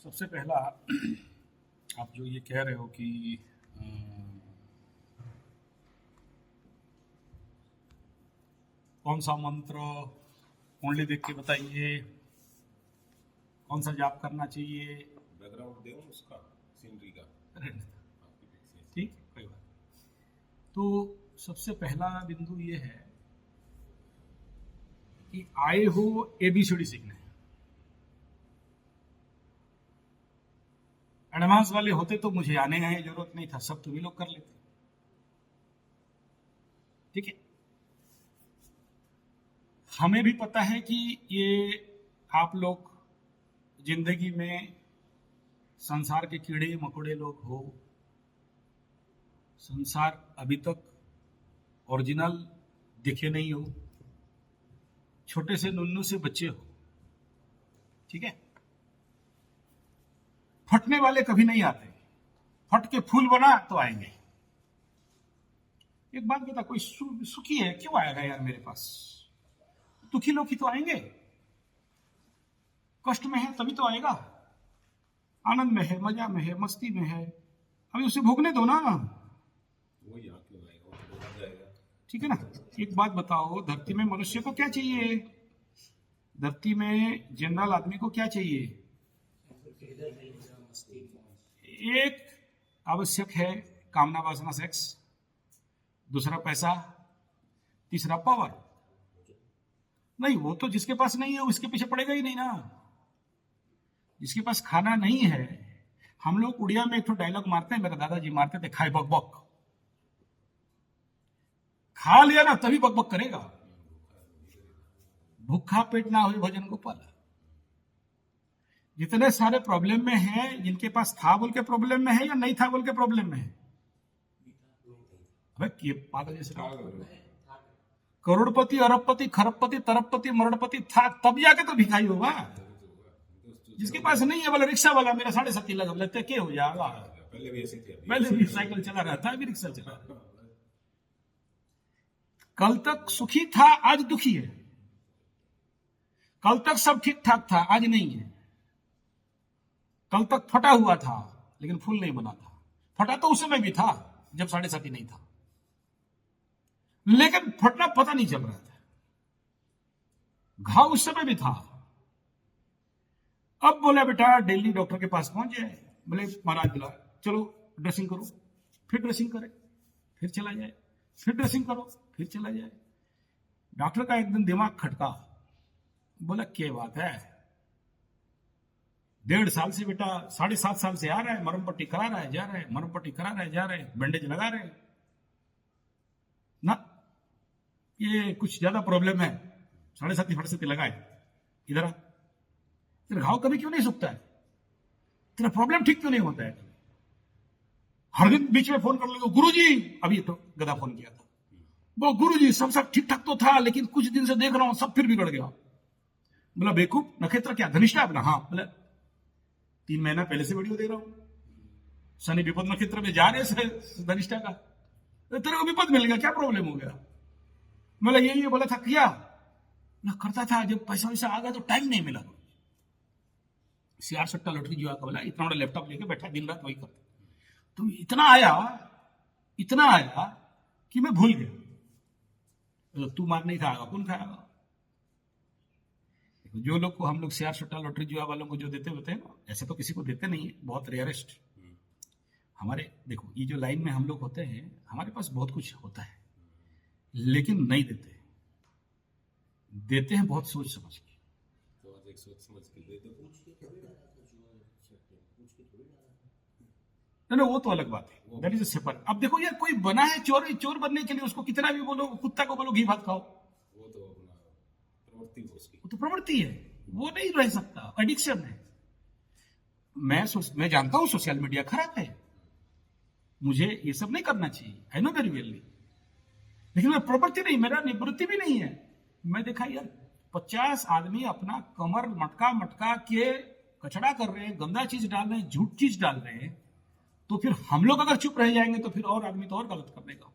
सबसे पहला आप जो ये कह रहे हो कि कौन सा मंत्र कुंडली देख के बताइए, कौन सा जाप करना चाहिए। बैकग्राउंड दे उसका सीनरी का ठीक, कोई बात। तो सबसे पहला बिंदु ये है कि आए हो एबीसीडी सीखने। एडवांस वाले होते तो मुझे आने की जरूरत नहीं था, सब तुम ही लोग कर लेते। ठीक है, हमें भी पता है कि ये आप लोग जिंदगी में संसार के कीड़े मकोड़े लोग हो। संसार अभी तक ओरिजिनल दिखे नहीं हो, छोटे से नुन्नू से बच्चे हो। ठीक है, फटने वाले कभी नहीं आते, फट के फूल बना तो आएंगे। एक बात बता, कोई सुखी है क्यों आएगा यार मेरे पास? दुखी लोग ही तो आएंगे, कष्ट में है तभी तो आएगा। आनंद में है, मजा में है, मस्ती में है, अभी उसे भोगने दो ना। वो यहाँ क्यों आएगा, वो तो भोग जाएगा। ठीक है ना। एक बात बताओ, धरती में मनुष्य को क्या चाहिए? धरती में जनरल आदमी को क्या चाहिए? एक आवश्यक है कामना वासना सेक्स, दूसरा पैसा, तीसरा पावर। नहीं, वो तो जिसके पास नहीं है उसके पीछे पड़ेगा ही नहीं ना। जिसके पास खाना नहीं है, हम लोग उड़िया में एक तो डायलॉग मारते हैं, मेरे दादाजी मारते थे, खाए बक बक। खा लिया ना तभी बक बक करेगा। भूखा पेट ना हुई भजन गोपाल। जितने सारे प्रॉब्लम में हैं, जिनके पास था बोल के प्रॉब्लम में है या नहीं था बोल के प्रॉब्लम में है। अबे पागल जैसे करोड़पति, अरबपति, खरबपति, तरबपति, मरणपति था तब जाके तो भिखारी होगा। जिसके पास नहीं है बोले रिक्शा वाला मेरा 7.5 लगा लेते के हो जाएगा। पहले भी ऐसे थे, पहले भी साइकिल चला रहा था, अभी रिक्शा चला। कल तक सुखी था, आज दुखी है। कल तक सब ठीक ठाक था, आज नहीं है। कल तक फटा हुआ था लेकिन फूल नहीं बना था। फटा तो उस समय भी था जब 7.5 नहीं था, लेकिन फटना पता नहीं चल रहा था। घाव उस समय भी था। अब बोला बेटा दिल्ली डॉक्टर के पास पहुंच जाए, बोले महाराज बुला, चलो ड्रेसिंग करो, फिर ड्रेसिंग करे, फिर चला जाए, फिर ड्रेसिंग करो, फिर चला जाए। डॉक्टर का एक दिन दिमाग खटका, बोला क्या बात है, 1.5 साल से बेटा 7.5 साल से आ रहा है, मरम पट्टी करा रहा है, जा रहा है, मरम पट्टी करा रहा है, जा रहा है, बैंडेज लगा रहे हैं ना, ये कुछ ज्यादा प्रॉब्लम है। 7.5 लगाए, इधर आ, तेरा घाव कभी क्यों नहीं सूखता है? तेरा प्रॉब्लम ठीक क्यों नहीं होता है? हर दिन बीच में फोन कर लगे, गुरुजी, अभी तो गधा फोन किया था, वो गुरुजी सब ठीक ठाक तो था लेकिन कुछ दिन से देख रहा हूं सब फिर बिगड़ गया। बोला बेवकूफ, नक्षत्र क्या धनिष्ठा अपना? हाँ। बोला 3 महीना पहले से वीडियो दे रहा हूं, शनि विपद नक्षत्र में जा रहे धनिष्ठा का, तेरे को विपद मिल गया, क्या प्रॉब्लम हो गया? बोला यही बोला था, किया ना, करता था, जब पैसा वैसा आ गया तो टाइम नहीं मिला। CR सट्टा लॉटरी जो बोला, इतना बड़ा लैपटॉप लेके बैठा दिन रात वही करता, तो इतना आया कि मैं भूल गया। तो तू मार नहीं खाएगा, कौन खाएगा? जो लोग को हम लोग CR सट्टा लॉटरी जुआ वालों को जो देते होते हैं ना, ऐसे तो किसी को देते नहीं है, बहुत रेयरेस्ट। हमारे देखो ये जो लाइन में हम लोग होते हैं, हमारे पास बहुत कुछ होता है लेकिन नहीं देते हैं बहुत सोच समझ के। तो आज एक सोच समझ के दे दो, नहीं, वो तो अलग बात है, दैट इज अ सेपरेट। अब देखो यार, कोई बना है चोर बनने के लिए, उसको कितना भी बोलो, कुत्ता को बोलो घी भात खाओ, वो तो अपना प्रवृत्ति है उसकी, वो तो प्रवृत्ति है, वो नहीं रह सकता, एडिक्शन है। मैं जानता हूं सोशल मीडिया खराब है, मुझे ये सब नहीं करना चाहिए, आई नो वेरी वेल, लेकिन मैं प्रवृत्ति नहीं, मेरा निवृत्ति भी नहीं है। मैं देखा यार 50 आदमी अपना कमर मटका के कचड़ा कर रहे हैं, गंदा चीज डाल रहे हैं, झूठ चीज डाल रहे हैं, तो फिर हम लोग अगर चुप रह जाएंगे तो फिर और आदमी तो और गलत कर देगा।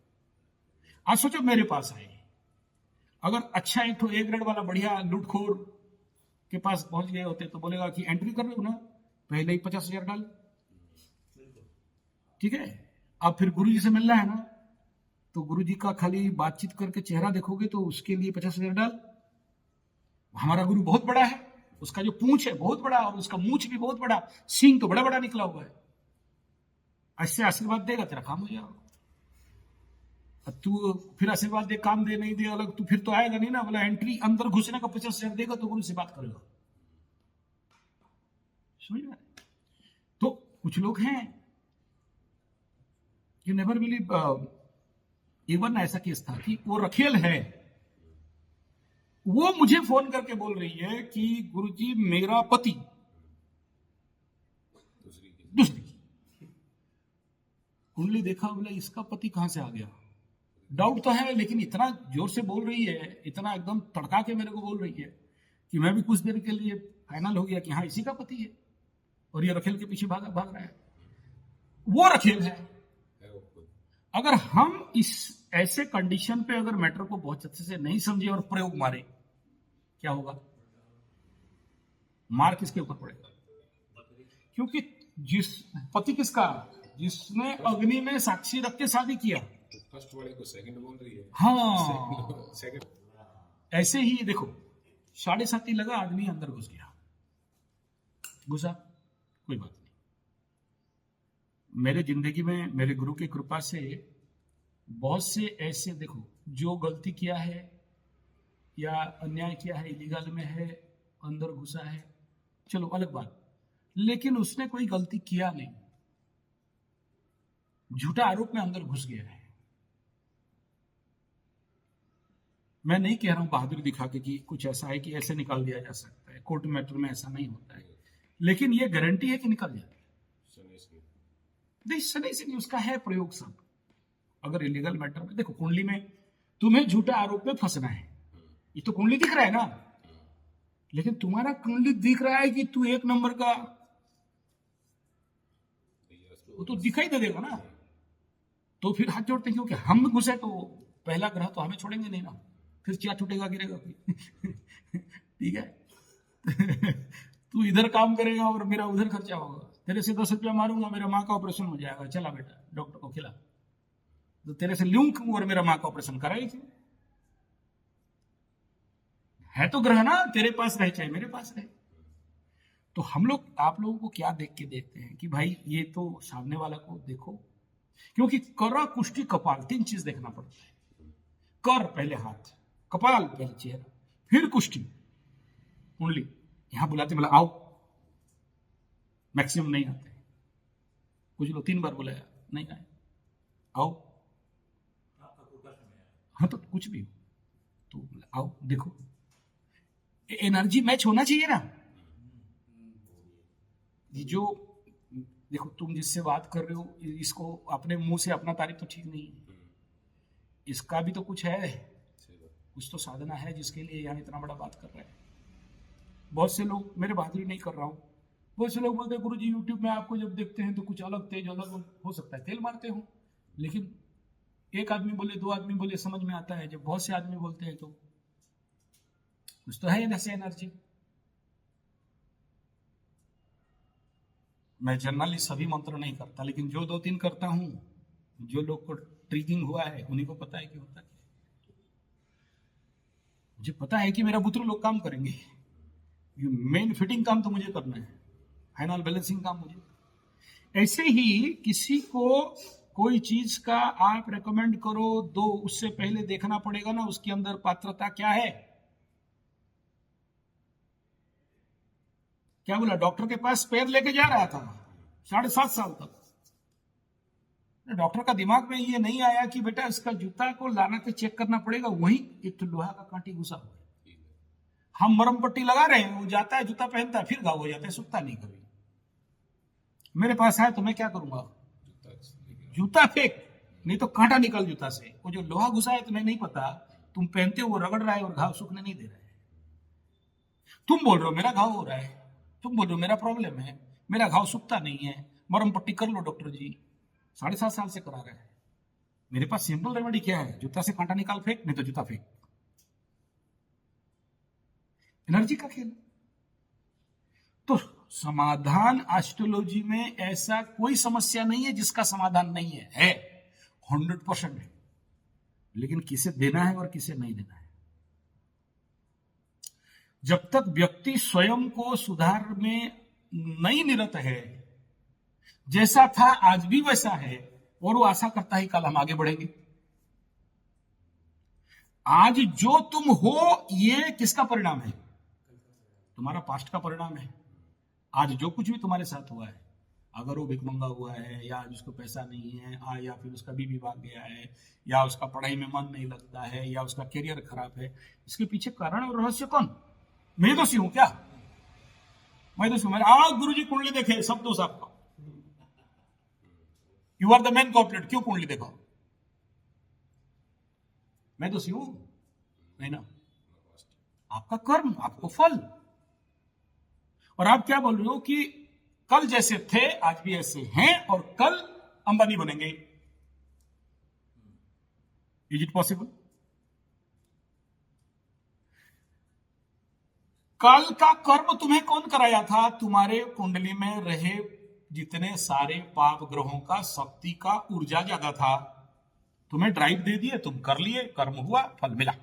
आज सोचो मेरे पास आए, अगर अच्छा एक तो A ग्रेड वाला बढ़िया लूटखोर के पास पहुंच गए होते तो बोलेगा कि एंट्री कर रहे हो ना, पहले ही 50,000 डाल, ठीक है। अब फिर गुरु जी से मिलना है ना, तो गुरु जी का खाली बातचीत करके चेहरा देखोगे तो उसके लिए 50,000 डाल। हमारा गुरु बहुत बड़ा है, उसका जो पूंछ है बहुत बड़ा और उसका मूछ भी बहुत बड़ा, सींग तो बड़ा बड़ा निकला हुआ है। ऐसे आशीर्वाद देगा, तेरा काम हो जाएगा। तू फिर आशीर्वाद दे, काम दे नहीं दे अलग, तू फिर तो आएगा नहीं ना। बोला एंट्री अंदर घुसने का 50,000 देगा तो गुरु से बात करेगा, समझ में। तो कुछ लोग हैं, यू नेवर बिलीव। इवन ऐसा केस था कि वो रखेल है, वो मुझे फोन करके बोल रही है कि गुरुजी मेरा पति दूसरी कुंडली देखा, बोला इसका पति कहां से आ गया। डाउट तो है, लेकिन इतना जोर से बोल रही है, इतना एकदम तड़का के मेरे को बोल रही है कि मैं भी कुछ देर के लिए फाइनल हो गया कि हाँ इसी का पति है, और ये रखेल के पीछे भाग रहा है। वो रखेल है। अगर हम इस ऐसे कंडीशन पे अगर मैटर को बहुत अच्छे से नहीं समझे और प्रयोग मारे, क्या होगा? मार किसके ऊपर पड़ेगा? क्योंकि जिस पति किसका, जिसने अग्नि में साक्षी रख के शादी किया, फर्स्ट वाले को सेकंड बोल रही है। हाँ, सेकंड ऐसे ही देखो 7:30 लगा, आदमी अंदर घुस गया, घुसा, कोई बात नहीं। मेरे जिंदगी में मेरे गुरु की कृपा से बहुत से ऐसे, देखो जो गलती किया है या अन्याय किया है, इलीगल में है, अंदर घुसा है, चलो अलग बात, लेकिन उसने कोई गलती किया नहीं, झूठा आरोप में अंदर घुस गया है। मैं नहीं कह रहा हूं बहादुरी दिखा के कि कुछ ऐसा है कि ऐसे निकाल दिया जा सकता है, कोर्ट मैटर में ऐसा नहीं होता है, लेकिन ये गारंटी है कि निकल जाए। शनि से नहीं, उसका है प्रयोग सब। अगर इलीगल मैटर में, देखो कुंडली में तुम्हें झूठा आरोप में फंसना है, ये तो कुंडली दिख रहा है ना, लेकिन तुम्हारा कुंडली दिख रहा है कि तू 1 नंबर का, वो तो दिखाई दे देगा ना। तो फिर हाथ जोड़ते हैं, क्योंकि हम घुसे तो पहला ग्रह तो हमें छोड़ेंगे नहीं ना, फिर क्या छूटेगा, गिरेगा ठीक है तू इधर काम करेगा और मेरा उधर खर्चा होगा, तेरे से 10 रुपया मारूंगा, मेरा माँ का ऑपरेशन हो जाएगा, चला बेटा डॉक्टर को खिला, तो तेरे से लूं क्यों और मेरा माँ का ऑपरेशन कराई क्यों? है तो ग्रह ना, तेरे पास रहे चाहे मेरे पास रहे। तो हम लोग, आप लोगों को क्या देख के देखते हैं कि भाई ये तो सामने वाला को देखो, क्योंकि कर, कुष्ठी, कपाल, 3 चीज देखना पड़ता है। कर पहले हाथ, कपाल पहले चेहरा, फिर कुष्ठी कुंडली। यहां बुलाते बोला आओ, मैक्सिमम नहीं आते, कुछ लोग 3 बार बुलाया नहीं आए, आओ, हाँ तो कुछ भी हो तो आओ, देखो एनर्जी मैच होना चाहिए ना। ये जो देखो, तुम जिससे बात कर रहे हो, इसको अपने मुंह से अपना तारीफ तो ठीक नहीं है, इसका भी तो कुछ है, कुछ तो साधना है जिसके लिए यहाँ इतना बड़ा बात कर रहे हैं। बहुत से लोग, मेरे बहादुरी नहीं कर रहा हूँ, बहुत से लोग बोलते हैं गुरुजी यूट्यूब में आपको जब देखते हैं तो कुछ अलग तेज, अलग हो सकता है तेल मारते हो, लेकिन 1 आदमी बोले, 2 आदमी बोले समझ में आता है, जब बहुत से आदमी बोलते हैं तो कुछ तो है ऐसे एनर्जी। मैं जनरली सभी मंत्र नहीं करता, लेकिन जो 2-3 करता हूं, जो लोग को ट्रिगिंग हुआ है उन्हीं को पता है कि होता क्या। मुझे पता है कि मेरा पुत्र लोग काम करेंगे, मेन फिटिंग काम तो मुझे करना है, फाइनल बैलेंसिंग काम मुझे। ऐसे ही किसी को कोई चीज का आप रेकमेंड करो, दो, उससे पहले देखना पड़ेगा ना उसके अंदर पात्रता क्या है। क्या बोला, डॉक्टर के पास पैर लेके जा रहा था 7.5 साल तक, डॉक्टर का दिमाग में ये नहीं आया कि बेटा इसका जूता को लाना के चेक करना पड़ेगा, वहीं एक तो लोहा का कांटी घुसा हुआ है, हम मरम पट्टी लगा रहे हैं, वो जाता है जूता पहनता है, फिर घाव हो जाता है, सूखता नहीं कभी। मेरे पास है तो मैं क्या करूंगा, जूता फेंक, नहीं तो कांटा निकल जूता से। वो जो लोहा घुसा है तुम्हें नहीं पता, तुम पहनते हो वो रगड़ रहा है और घाव सूखने नहीं दे रहा है। तुम बोल रहे हो मेरा घाव हो रहा है, तुम बोल रहे हो मेरा प्रॉब्लम है, मेरा घाव सूखता नहीं है, मरम पट्टी कर लो डॉक्टर जी, 7.5 साल से करा रहे हैं। मेरे पास सिंपल रेमेडी क्या है, जूता से कांटा निकाल फेंक, नहीं तो जूता फेंक। एनर्जी का खेल। तो समाधान एस्ट्रोलॉजी में ऐसा कोई समस्या नहीं है जिसका समाधान नहीं है 100% है, लेकिन किसे देना है और किसे नहीं देना है। जब तक व्यक्ति स्वयं को सुधार में नहीं निरत है, जैसा था आज भी वैसा है, और वो आशा करता है कल हम आगे बढ़ेंगे। आज जो तुम हो ये किसका परिणाम है? तुम्हारा पास्ट का परिणाम है। आज जो कुछ भी तुम्हारे साथ हुआ है, अगर वो भिखमंगा हुआ है, या जिसको पैसा नहीं है, या फिर उसका बीवी भाग गया है, या उसका पढ़ाई में मन नहीं लगता है, या उसका करियर खराब है, इसके पीछे कारण और रहस्य कौन? मैं दोषी हूं क्या? मैं दोषी हूं? मैंने आज गुरुजी कुंडली देखे, सब दोष आपका। You are the main corporate, क्यों कुंडली देखा? मैं दोषी हूं? नहीं ना, आपका कर्म, आपको फल। और आप क्या बोल रहे हो कि कल जैसे थे आज भी ऐसे हैं और कल अंबानी बनेंगे। Is it possible? कल का कर्म तुम्हें कौन कराया था? तुम्हारे कुंडली में रहे जितने सारे पाप ग्रहों का, शक्ति का, ऊर्जा ज्यादा था, तुम्हें ड्राइव दे दिए, तुम कर लिए, कर्म हुआ, फल मिला।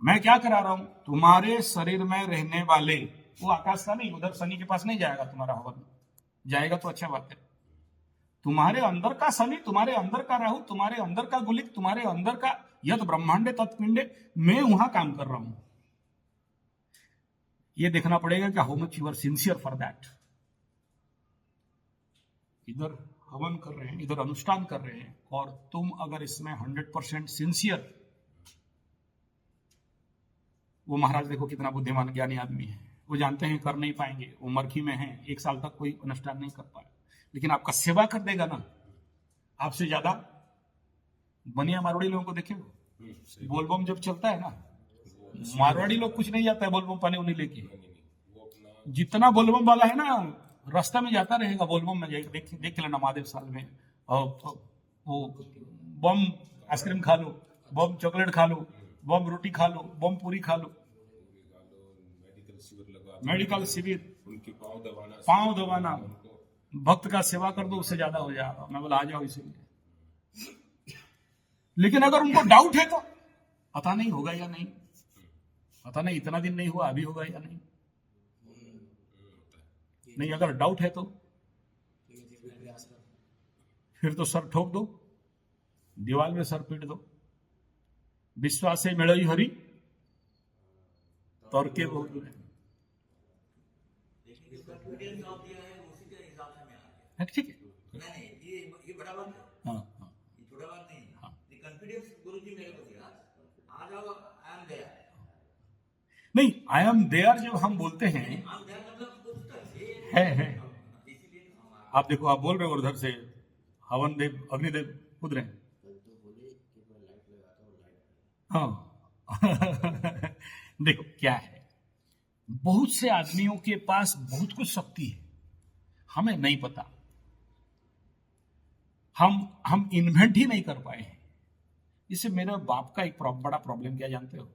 मैं क्या करा रहा हूं? तुम्हारे शरीर में रहने वाले वो आकाश का नहीं, उधर शनि के पास नहीं जाएगा तुम्हारा हवन, जाएगा तो अच्छा बात है। तुम्हारे अंदर का शनि, तुम्हारे अंदर का राहु, तुम्हारे अंदर का गुलिक, तुम्हारे अंदर का यद ब्रह्मांडे तत्पिंडे, मैं वहां काम कर रहा हूं। ये देखना पड़ेगा कि how much you are sincere for that. इधर हवन कर रहे हैं, इधर अनुष्ठान कर रहे हैं, और तुम अगर इसमें 100% सिंसियर, वो महाराज देखो कितना बुद्धिमान ज्ञानी आदमी है, वो जानते हैं कर नहीं पाएंगे, वो मरखी में है, 1 साल तक कोई अनुष्ठान नहीं कर पाए, लेकिन आपका सेवा कर देगा ना, आपसे ज्यादा। बनिया मारवाड़ी लोगों को देखे हो, बोलबम जब चलता है ना, मारवाड़ी लोग कुछ नहीं जाता है बोलबम पानी उन्हें लेके। जितना बोलबम वाला है ना, रास्ता में जाता रहेगा बोलबम में, देख लेना महादेव साल में, और वो बम आइसक्रीम खा लो, बम चॉकलेट खा लो, बम रोटी खा लो, बम पूरी खा लो, मेडिकल शिविर, उनके पांव दबाना, भक्त का सेवा कर दो, उससे ज्यादा हो जाएगा। मैं बोला आ जाओ इसीलिए। लेकिन अगर उनको डाउट है तो पता नहीं होगा या नहीं, पता नहीं इतना दिन नहीं हुआ, अभी होगा या नहीं। नहीं, अगर डाउट है तो फिर तो सर ठोक दो, दीवार में सर पीट दो। विश्वास से मिलो हरि तर्के बहुत दूर है। ठीक है, ये बड़ा बात है। हाँ हाँ ये छोटा बात नहीं है। हाँ। ये कॉन्फिडेंस गुरुजी मेरे को दिया, आ जाओ, आई एम देयर। नहीं, आई एम देयर जब हम बोलते हैं, आई एम देयर मतलब कुछ तो है। इसीलिए हमारा आप देखो, आप बोल रहे हो और उधर से हवन देव, अग्निदेव कूद रहे हैं। हाँ देखो क्या है, बहुत से आदमियों के पास बहुत कुछ शक्ति है, हमें नहीं पता, हम इन्वेंट ही नहीं कर पाए हैं। इससे मेरे बाप का एक बड़ा प्रॉब्लम क्या जानते हो?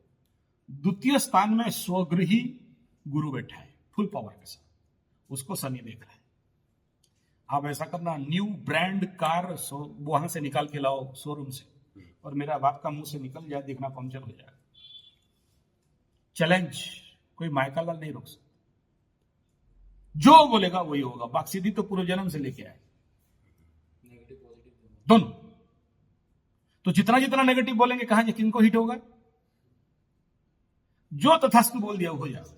द्वितीय स्थान में स्वगृही गुरु बैठा है फुल पावर के साथ, उसको शनि देख रहा है। आप ऐसा करना, न्यू ब्रांड कार वहां से निकाल के लाओ शोरूम से, और मेरा बाप का मुंह से निकल जाए, देखना पंक्चर हो जाएगा। चैलेंज, कोई मायका लाल नहीं रोक सकता, जो बोलेगा वही होगा। बाकसीदी तो पूरे जन्म से लेके आए, दोनों। तो जितना जितना नेगेटिव बोलेंगे, कहां किनको हिट होगा? जो तथास्तु बोल दिया वो हो जाएगा।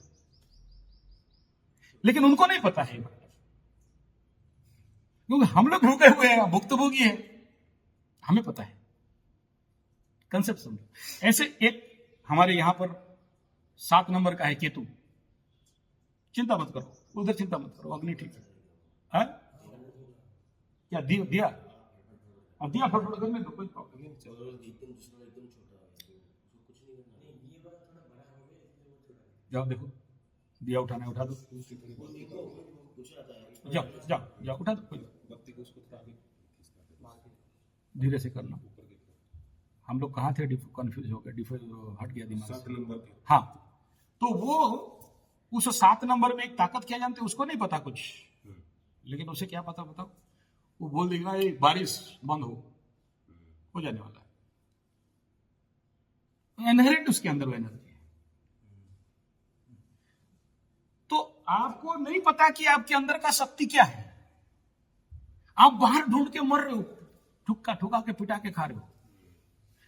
लेकिन उनको नहीं पता है, क्योंकि हम लोग रुके हुए हैं, भुक्तभोगी है, हमें पता है। कंसेप्ट समझो। ऐसे एक हमारे यहां पर 7 नंबर का है केतु, चिंता मत करो, उधर चिंता मत करो, अग्नि ठीक है। क्या दिया अब दिया फटफट करने दो, कोई प्रॉब्लम नहीं। जाओ देखो, दिया उठाना है, उठा दो, जाओ जाओ जाओ, उठा दो, कोई धीरे से करना। हम लोग कहाँ थे, कंफ्यूज हो गए, हट गया दिमाग। 7 नंबर हाँ, तो वो उस 7 नंबर में एक ताकत क्या जानते, उसको नहीं पता कुछ, लेकिन उसे क्या पता बताओ, वो बोल देगा ये बारिश बंद हो जाने वाला है। इनहेरेंट उसके अंदर वो एनर्जी है। तो आपको नहीं पता कि आपके अंदर का शक्ति क्या है, आप बाहर ढूंढ के मर रहे हो, ठुका के पिटा के खा रहे हो।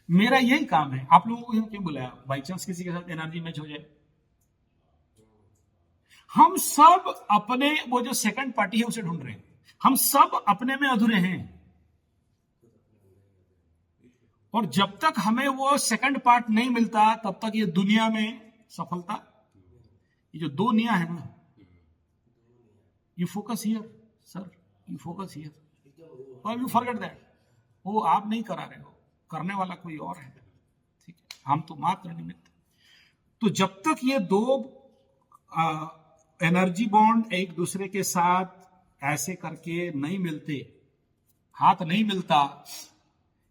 मेरा यही काम है। आप लोगों को यहाँ क्यों बुलाया, बाई चांस किसी के साथ एनर्जी मैच हो जाए। हम सब अपने वो जो सेकंड पार्टी है उसे ढूंढ रहे हैं, हम सब अपने में अधूरे हैं, और जब तक हमें वो सेकंड पार्ट नहीं मिलता तब तक ये दुनिया में सफलता, ये जो दो निया है ना, you focus here sir, you focus here और यू फॉरगेट दैट, वो आप नहीं करा रहे हो, करने वाला कोई और है, ठीक है, हम तो मात्र निमित्त। तो जब तक ये दो एनर्जी बॉन्ड एक दूसरे के साथ ऐसे करके नहीं मिलते, हाथ नहीं मिलता,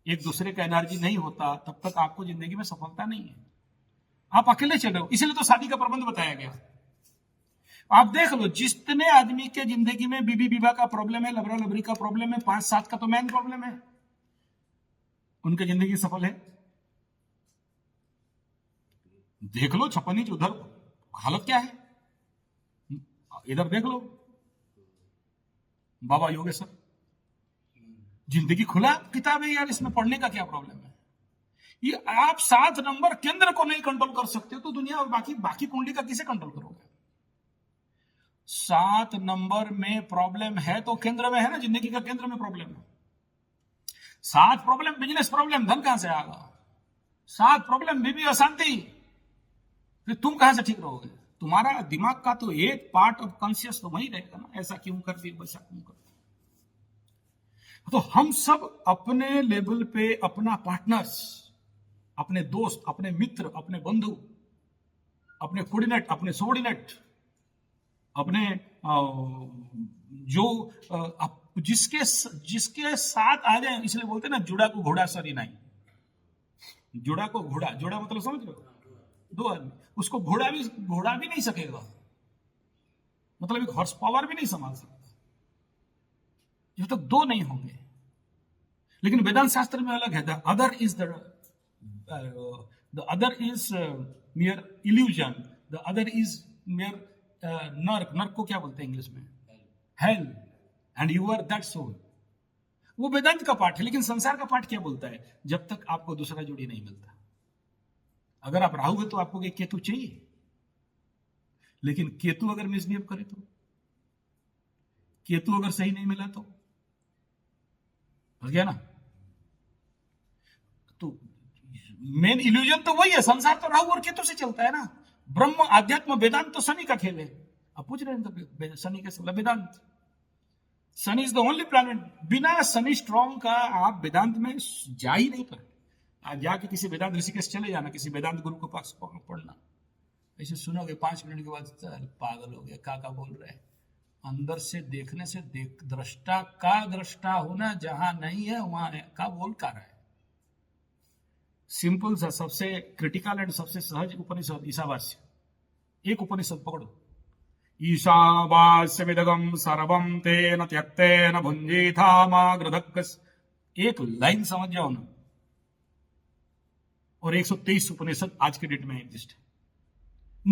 एक दूसरे का एनर्जी नहीं होता, तब तक आपको जिंदगी में सफलता नहीं है। आप अकेले चले हो, इसलिए तो शादी का प्रबंध बताया गया। आप देख लो, जितने आदमी के जिंदगी में बीबी विवाह का प्रॉब्लम है, लबरा लबरी का प्रॉब्लम है, 5-7 का तो मेन प्रॉब्लम है, उनकी जिंदगी सफल है। देख लो 56 इंच उधर हालत क्या है, इधर देख लो बाबा योगेश्वर, जिंदगी खुला किताब है यार, इसमें पढ़ने का क्या प्रॉब्लम है। ये आप 7 नंबर केंद्र को नहीं कंट्रोल कर सकते तो दुनिया और बाकी कुंडली का किसे कंट्रोल करोगे। 7 नंबर में प्रॉब्लम है तो केंद्र में है ना, जिंदगी का केंद्र में प्रॉब्लम है। 7 प्रॉब्लम बिजनेस प्रॉब्लम, धन कहां से आएगा। 7 प्रॉब्लम बीबी अशांति, फिर तुम कहां से ठीक रहोगे। तुम्हारा दिमाग का तो एक पार्ट ऑफ कॉन्शियस तो वही रहेगा ना, ऐसा क्यों कर दिया, वैसा क्यों कर दिया। तो हम सब अपने लेवल पे अपना पार्टनर्स, अपने दोस्त, अपने मित्र, अपने बंधु, अपने कोऑर्डिनेट, अपने सबऑर्डिनेट, अपने जो जिसके साथ आ जाए, इसलिए बोलते ना जुड़ा को घोड़ा सरी नहीं। जुड़ा को घोड़ा, जोड़ा मतलब समझ रहे हो, 2 आदमी, उसको घोड़ा भी नहीं सकेगा, मतलब एक हॉर्स पावर भी नहीं संभाल सकता जब तक 2 नहीं होंगे। लेकिन वेदांत शास्त्र में अलग है, the other is mere illusion, the other is mere नर्क को क्या बोलते हैं इंग्लिश में, hell, and you are that soul. वो वेदांत का पाठ है। लेकिन संसार का पाठ क्या बोलता है, जब तक आपको दूसरा जोड़ी नहीं मिलता। अगर आप राहु है तो आपको केतु चाहिए, लेकिन केतु अगर मिसबिहेव करे तो, केतु अगर सही नहीं मिला तो, हो गया ना। तो मेन इल्यूजन तो वही है, संसार तो राहु और केतु से चलता है ना। ब्रह्म आध्यात्म वेदांत तो शनि का खेल है। आप पूछ रहे हैं तो शनि कैसे, Vedant, Shani is the only planet, बिना शनि स्ट्रॉन्ग का आप वेदांत में जा ही नहीं पाए। आज जाके किसी वेदांत ऋषिकेश चले जाना, किसी वेदांत गुरु के पास पढ़ना, ऐसे सुनोगे 5 मिनट के बाद पागल हो गया, का बोल रहे हैं। अंदर से देखने से दृष्टा का दृष्टा होना जहां नहीं है वहां है, का बोल का रहा है। सिंपल सा, सबसे क्रिटिकल एंड सबसे सहज उपनिषद ईशावास्य। एक उपनिषद पकड़ो, ईशावास्य विदगम सर्वम तेन त्यक्तेन भुंजीथा माग्रधक्कस। एक लाइन समझ जाओ ना, और 123 उपनिषद आज के डेट में एग्जिस्ट है।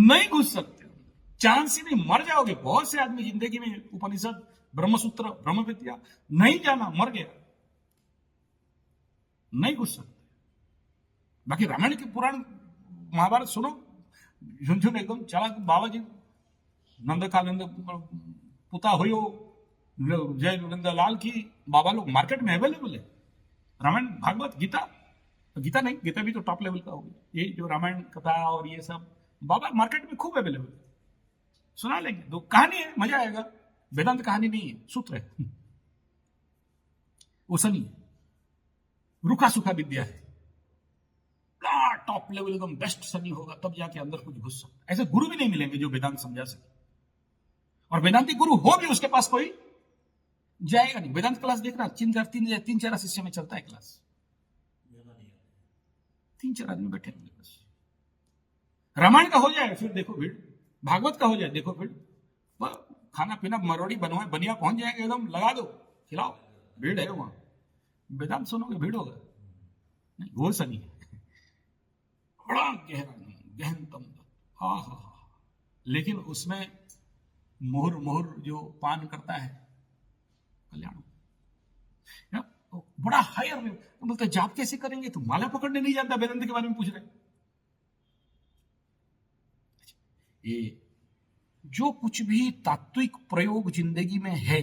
नहीं घुस सकते, चांस ही नहीं, मर जाओगे। बहुत से आदमी जिंदगी में उपनिषद, ब्रह्मसूत्र, ब्रह्म विद्या नहीं जाना, मर गया, नहीं घुस सकते। बाकी रामायण के पुराण महाभारत सुनो, झुनझुन एकदम चला। बाबा जी नंद का नंद पुता हो जय नंदलाल की, बाबा लोग मार्केट में अवेलेबल है। रामायण, भागवत, गीता नहीं, गीता भी तो टॉप लेवल का होगी। ये जो रामायण कथा और ये सब बाबा मार्केट में खूब अवेलेबल है, सुना लेंगे। 2 कहानी है, मजा आएगा। वेदांत कहानी नहीं है, सूत्र है। वो शनि है, रुखा सुखा विद्या है, टॉप लेवल एकदम बेस्ट शनि होगा, तब जाके अंदर कुछ घुस सकता। ऐसे गुरु भी नहीं मिलेंगे जो वेदांत समझा सके। और वेदांती गुरु हो भी, उसके पास कोई जाएगा नहीं। वेदांत क्लास देखना, 3-4 शिष्य में चलता है क्लास, 3-4 आदमी बैठे होंगे बस। रामायण का हो जाए फिर देखो भीड़, भागवत का हो जाए, देखो फिर वह खाना पीना मरोड़ी बनवाए बनिया पहुंच जाएंगे, एकदम लगा दो, खिलाओ, भीड़ है वहां, वेदांत सुनोगे भीड़ होगा नहीं, वो सनी है, बड़ा गहरा गहनतम, हा हा हा, लेकिन उसमें मोहर मोहर जो पान करता है कल्याण या, तो बड़ा हायर में तो बोलते जाप कैसे करेंगे, तो माला पकड़ने नहीं जानता, वेदांत के बारे में पूछ रहे। ये जो कुछ भी तात्विक प्रयोग जिंदगी में है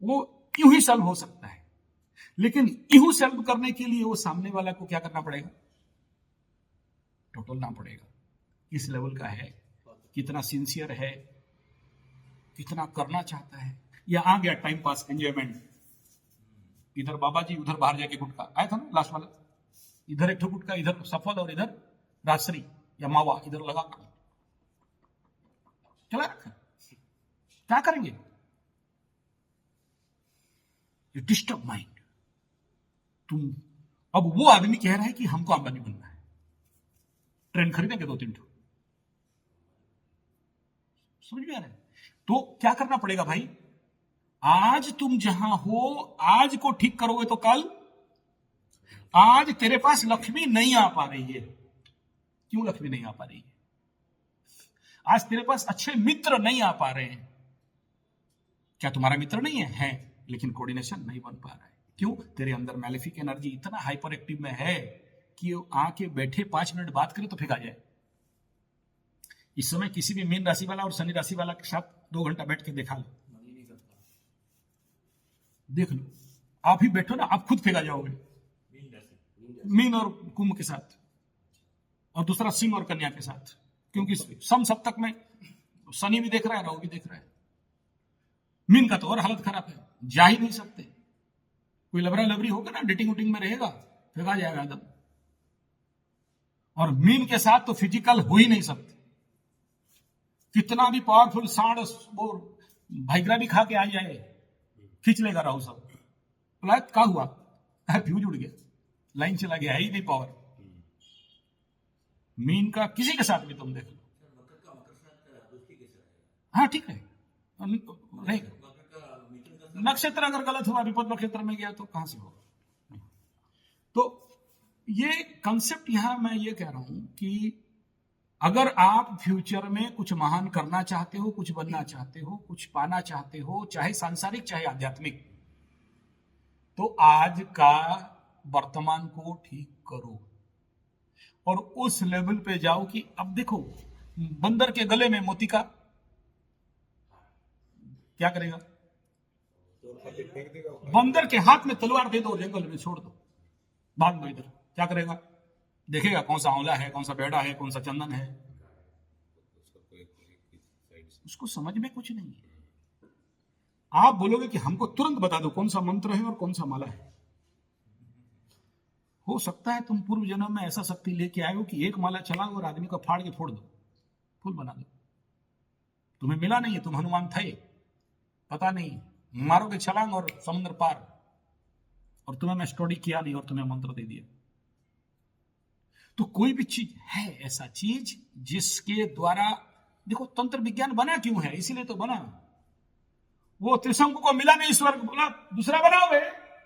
वो यूं ही सॉल्व हो सकता है, लेकिन यूं सॉल्व करने के लिए वो सामने वाला को क्या करना पड़ेगा, टोटलना पड़ेगा, किस लेवल का है, कितना सिंसियर है, कितना करना चाहता है, या आ गया टाइम पास एंजॉयमेंट, इधर बाबा जी उधर बाहर जाके गुटखा, आया था ना लास्ट वाला, इधर एक गुटखा, इधर सफल और इधर राजश्री या मावा इधर लगा कर चला रखा, क्या करेंगे, यू डिस्टर्ब माइंड। तुम अब वो आदमी कह रहा है कि हमको अंबानी बनना है, ट्रेन खरीदेंगे 2-3 ठो, समझ में आ रहा है, तो क्या करना पड़ेगा भाई, आज तुम जहां हो आज को ठीक करोगे तो कल, आज तेरे पास लक्ष्मी नहीं आ पा रही है, क्यों लक्ष्मी नहीं आ पा रही है, आज तेरे पास अच्छे मित्र नहीं आ पा रहे हैं, क्या तुम्हारा मित्र नहीं है, लेकिन कोऑर्डिनेशन नहीं बन पा रहा है, क्यों, तेरे अंदर मैलेफिक एनर्जी इतना हाइपर एक्टिव में है कि आके बैठे 5 मिनट बात करे तो फेंका जाए। इस समय किसी भी मीन राशि वाला और शनि राशि वाला के साथ 2 घंटा बैठ के देखा लो, देख लो, आप ही बैठो ना, आप खुद फेंका जाओगे, मीन और कुंभ के साथ, और दूसरा सिंह और कन्या के साथ, क्योंकि सम सप्तक में शनि भी देख रहा है, राहु भी देख रहा है, मीन का तो और हालत खराब है, जा ही नहीं सकते, कोई लबरा लबरी होगा ना, डेटिंग उटिंग में रहेगा, फेंका जाएगा एकदम, और मीन के साथ तो फिजिकल हो ही नहीं सकते, कितना भी पावरफुल सांड वो भाइग्रा भी खा के आ जाए, खींच लेगा राहु सब, क्या हुआ, फ्यूज उड़ गया, लाइन चला गया, है ही नहीं पावर, मीन का किसी के साथ भी तुम देख लो, मकर का मकर साथ दोस्ती कैसे रहेगा, हाँ ठीक है, रहेगा, मकर का मिथुन का नक्षत्र अगर गलत हुआ, विपद नक्षत्र में गया तो कहां से होगा, तो ये कंसेप्ट यहां मैं ये कह रहा हूं कि अगर आप फ्यूचर में कुछ महान करना चाहते हो, कुछ बनना चाहते हो, कुछ पाना चाहते हो, चाहे सांसारिक चाहे आध्यात्मिक, तो आज का वर्तमान को ठीक करो और उस लेवल पे जाओ कि अब देखो, बंदर के गले में मोती का क्या करेगा, फेंक देगा वो। बंदर के हाथ में तलवार दे दो, जंगल में छोड़ दो, भाग दो इधर, क्या करेगा, देखेगा कौन सा आंवला है, कौन सा बेड़ा है, कौन सा चंदन है, उसका कोई साइड से उसको समझ में कुछ नहीं है। आप बोलोगे कि हमको तुरंत बता दो कौन सा मंत्र है और कौन सा माला है, हो सकता है तुम पूर्व जन्म में ऐसा शक्ति लेके आए हो कि एक माला चलाओ और आदमी को फाड़ के फोड़ दो, फूल बना दो, तुम्हें मिला नहीं है, तुम हनुमान थे, पता नहीं, मारोगे छलांग और समुद्र पार, और तुम्हें मैं स्टडी किया नहीं और तुम्हें मंत्र दे दिया। तो कोई भी चीज है ऐसा चीज जिसके द्वारा, देखो तंत्र विज्ञान बना क्यों है, इसीलिए तो बना, वो त्रिशंकु को मिला नहीं स्वर्ग, बोला दूसरा बनाओ बे,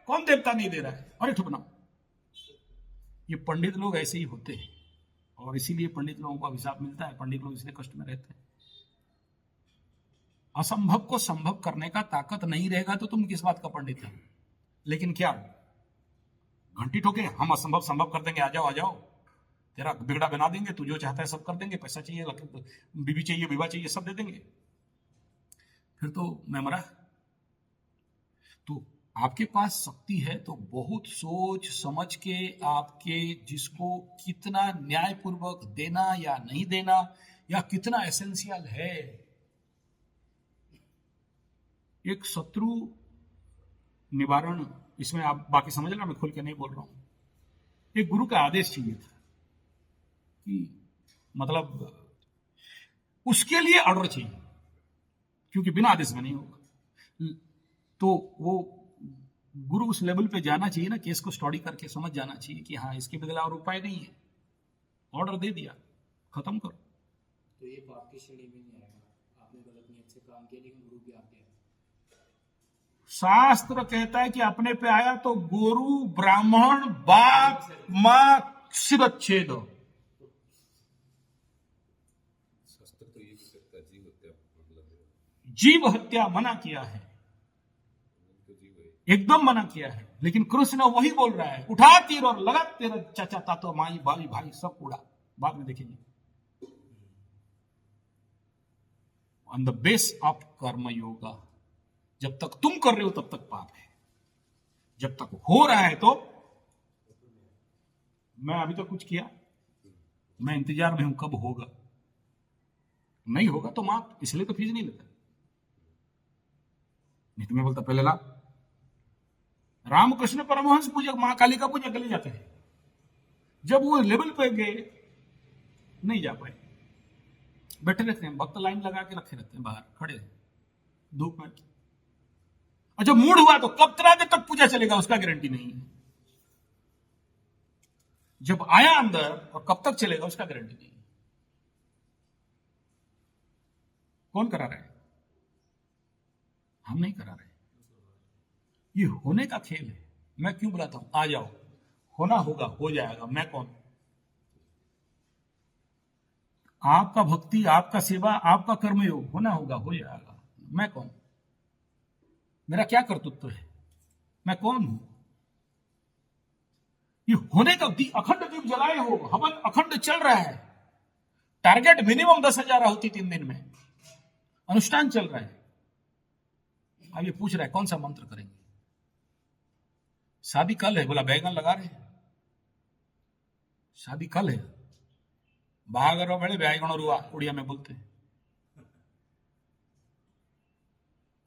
कौन देवता नहीं दे रहा है, और एक ठो बनाओ। ये पंडित लोग ऐसे ही होते हैं, और इसीलिए पंडित लोगों को अभिशाप मिलता है, पंडित लोग इसलिए कष्ट में रहते हैं। असंभव को संभव करने का ताकत नहीं रहेगा तो तुम किस बात का पंडित है, लेकिन क्या घंटी ठोके, हम असंभव संभव कर देंगे, आ जाओ आ जाओ, तेरा बिगड़ा बना देंगे, तू जो चाहता है सब कर देंगे, पैसा चाहिए, बीवी चाहिए, विवाह चाहिए, सब दे देंगे, फिर तो मैं मरा। तो आपके पास शक्ति है तो बहुत सोच समझ के आपके जिसको कितना न्यायपूर्वक देना या नहीं देना, या कितना एसेंशियल है। एक शत्रु निवारण, इसमें आप बाकी समझ लेना, मैं खुल के नहीं बोल रहा हूं। एक गुरु का आदेश चाहिए था कि मतलब उसके लिए ऑर्डर चाहिए, क्योंकि बिना आदेश में नहीं होगा। तो वो गुरु उस लेवल पे जाना चाहिए ना, केस को स्टडी करके समझ जाना चाहिए कि हाँ इसके बदला और उपाय नहीं है, ऑर्डर दे दिया, खत्म करो। तो ये पाप की श्रेणी में नहीं आएगा। आपने गलत नियत से काम किया लेकिन गुरु पे आ गया। शास्त्र कहता है कि अपने पे आया तो गुरु, ब्राह्मण, बाप, मां, शिरच्छेद। शास्त्र तो ये भी कहता है जीव हत्या मतलब जीव हत्या मना किया है, तो जीव है। एकदम मना किया है। लेकिन कृष्ण वही बोल रहा है, उठा तीर और लगा तेरा चाचा तातो माई भाई भाई सब उड़ा। बाद में देखेंगे। ऑन द बेस ऑफ कर्म योगा, जब तक तुम कर रहे हो तब तक पाप है, जब तक हो रहा है तो। मैं अभी तो कुछ किया, मैं इंतजार में हूं कब होगा। नहीं होगा तो माफ, इसलिए तो फीस नहीं लेता। नहीं तो मैं बोलता पहले ला। रामकृष्ण परमहंस पूजक मां काली का पूजक ले जाते हैं, जब वो लेवल पे गए नहीं जा पाए, बैठे रहते हैं, भक्त लाइन लगा के रखे रहते हैं बाहर खड़े धूप में। और जब मूड हुआ तो कब तरह देर तक पूजा चलेगा उसका गारंटी नहीं है। जब आया अंदर और कब तक चलेगा उसका गारंटी नहीं है। कौन करा रहा है? हम नहीं करा रहे। ये होने का खेल है। मैं क्यों बुलाता हूं, आ जाओ, होना होगा, हो जाएगा। मैं कौन? आपका भक्ति, आपका सेवा, आपका कर्मयोग होना होगा, हो जाएगा। मैं कौन? मेरा क्या कर्तृत्व है? मैं कौन हूं? ये होने का अखंड दीप जलाए हो, हवन अखंड चल रहा है, टारगेट मिनिमम 10,000 होती 3 दिन में, अनुष्ठान चल रहा है। अब ये पूछ रहा है कौन सा मंत्र करेंगे? शादी कल है, बोला बैगन लगा रहे हैं। शादी कल है, बागर बेड़े बैगण रुआ उड़िया में बोलते हैं।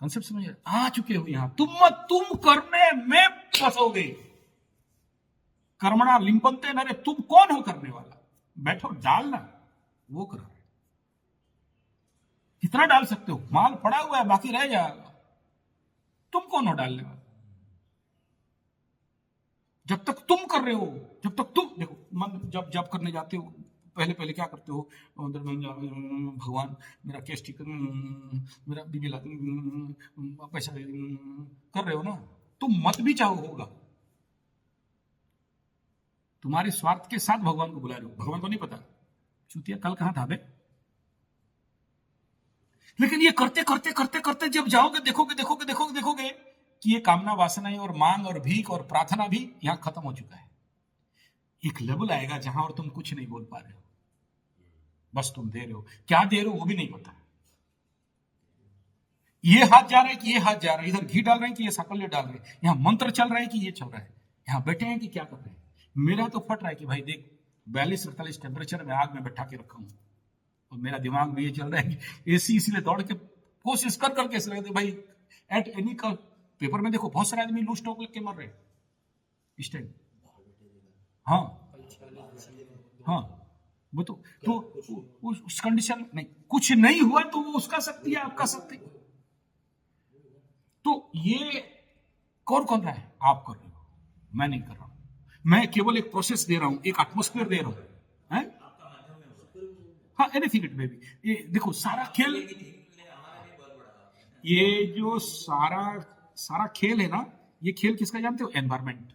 कंसेप्ट समझ आ चुके हो यहां। तुम करने में फंसोगे। कर्मणा लिंपनते न रे, तुम कौन हो करने वाला? बैठो डालना, वो करो। कितना डाल सकते हो? माल पड़ा हुआ है, बाकी रह जाएगा। तुम कौन हो डालने वाला? जब तक तुम कर रहे हो, जब तक तुम देखो, मन जब जब करने जाते हो पहले क्या करते हो? भगवान मेरा केस ठीक कर, मेरा बीवी ला, पैसा दे, कर रहे हो ना। तुम मत भी चाहो होगा। तुम्हारे स्वार्थ के साथ भगवान को बुला रहे हो। भगवान को नहीं पता चूतिया कल कहां था बे। लेकिन ये करते करते करते करते जब जाओगे, देखोगे कि ये कामना वासनाएं और मांग और भीख और प्रार्थना भी यहां खत्म हो चुका है। एक लेवल आएगा जहां और तुम कुछ नहीं बोल पा रहे हो, बस तुम दे रहे हो। क्या दे रहे हो वो भी नहीं पता। ये हाथ जा रहा है कि ये हाथ जा रहा है, इधर घी डाल रहे हैं कि ये साकल्य डाल रहे हैं, यहां मंत्र चल रहा है कि ये चल रहा है, यहां बैठे हैं कि क्या कर रहे हैं। मेरा तो फट रहा है कि भाई देख 42-48 टेम्परेचर में आग में बैठा के रखा हूं, और मेरा दिमाग में ये चल रहा है कि एसी इसलिए दौड़ के कोशिश कर करके ऐसे लगते भाई एट एनी का। पेपर में देखो बहुत सारे आदमी लूज स्टॉक लग के मर रहे इस टाइम। हाँ वो तो उस कंडीशन नहीं, कुछ नहीं हुआ तो वो उसका शक्ति है, आपका शक्ति। तो ये कौन कर रहा है? आप कर रहे हो, मैं नहीं कर रहा हूं। मैं केवल एक प्रोसेस दे रहा हूं, एक एटमॉस्फेयर दे रहा हूं, है? हाँ, एनीथिंग इट मे बी। ये देखो सारा खेल, ये जो सारा खेल है ना, ये खेल किसका जानते हो? एनवायरमेंट।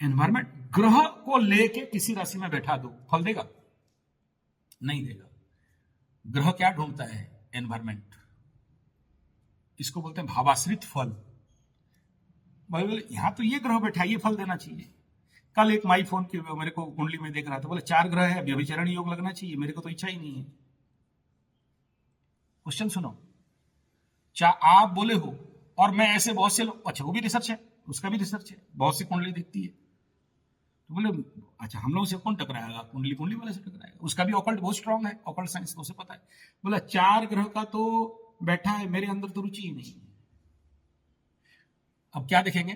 एनवायरमेंट, ग्रह को लेके किसी राशि में बैठा दो, फल देगा? नहीं देगा। ग्रह क्या ढूंढता है? एनवायरमेंट। इसको बोलते हैं भावाश्रित फल। बोले यहां तो ये ग्रह बैठा, ये फल देना चाहिए। कल एक माई फोन की मेरे को कुंडली में देख रहा था, बोले 4 ग्रह है, व्यभिचारण योग लगना चाहिए। मेरे को तो इच्छा ही नहीं है। क्वेश्चन सुनो, आप बोले हो, और मैं ऐसे बहुत से लोग, अच्छा वो भी रिसर्च है, उसका भी रिसर्च है, बहुत सी कुंडली दिखती है। तो बोले अच्छा हम लोगों से कौन टकराएगा? कुंडली वाले से टकराएगा। उसका भी ऑकल्ट बहुत स्ट्रांग है, ऑकल्ट साइंस, उसे पता है। बोला 4 ग्रह का तो बैठा है, मेरे अंदर तो रुचि ही नहीं है। अब क्या देखेंगे?